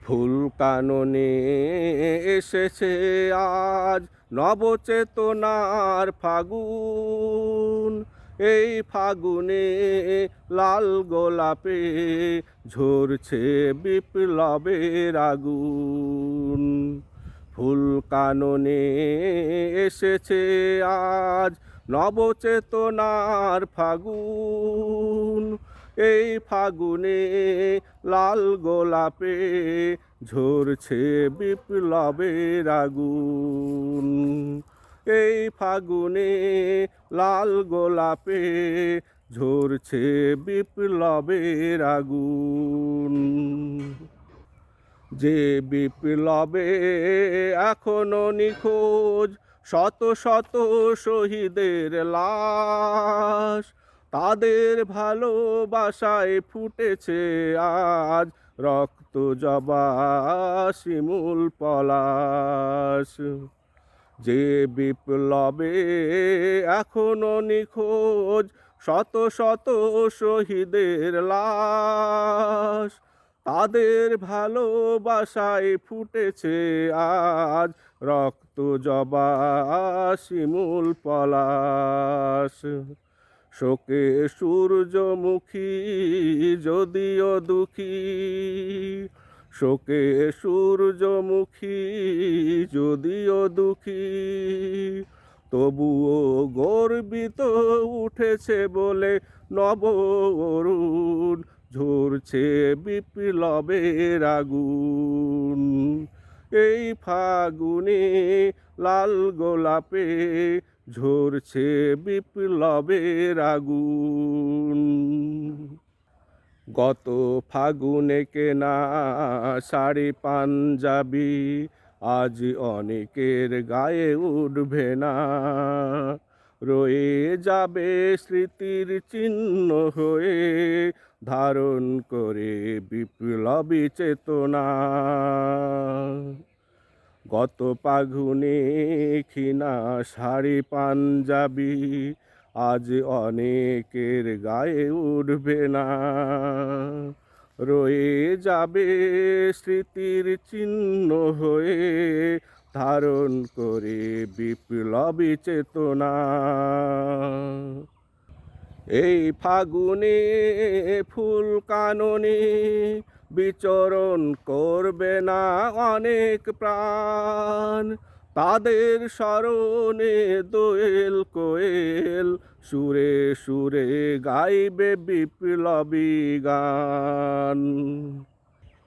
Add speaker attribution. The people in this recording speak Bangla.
Speaker 1: ফুল কাননে এসেছে আজ নবচেতনার ফাগুন। এই ফাগুনে লাল গোলাপে ঝরছে বিপ্লবের আগুন। ফুল কাননে এসেছে আজ নবচেতনার ফাগুন। এই ফাগুনে লাল গোলাপে ঝরছে বিপ্লবের আগুন। এই ফাগুনে লাল গোলাপে ঝরছে বিপ্লবের আগুন। যে বিপ্লবে এখনো নিখোঁজ শত শত শহীদের লাশ, তাদের ভালোবাসায় ফুটেছে আজ রক্ত জবা শিমুল পলাশ। যে বিপ্লবে এখনো নিখোঁজ শত শত শহীদের লাশ, তাদের ভালোবাসায় ফুটেছে আজ রক্ত জবা শিমুল পলাশ। শোকে সূর্যমুখী যদিও দুঃখী, শোকে সূর্যমুখী যদিও দুঃখী, তবুও গর্বিত উঠেছে বলে নব অরুণ ঝরছে বিপ্লবের আগুন। এই ফাগুনে লাল গোলাপে ঝরছে বিপ্লবের আগুন। গত ফাগুনে কেনা শাড়ি পাঞ্জাবি আজ অনেকের গায়ে উঠবে না, রয়ে যাবে স্মৃতির চিহ্ন হয়ে ধারণ করে বিপ্লবী চেতনা। গত ফাগুনে কিনা শাড়ি পাঞ্জাবি আজ অনেকের গায়ে উঠবে না, রয়ে যাবে স্মৃতির চিহ্ন হয়ে ধারণ করে বিপ্লবী চেতনা। এই ফাগুনে ফুল কাননে বিচরণ করবে না অনেক প্রাণ, তাদের স্মরণে দোয়েল কোয়েল সুরে সুরে গাইবে বিপ্লবী গান।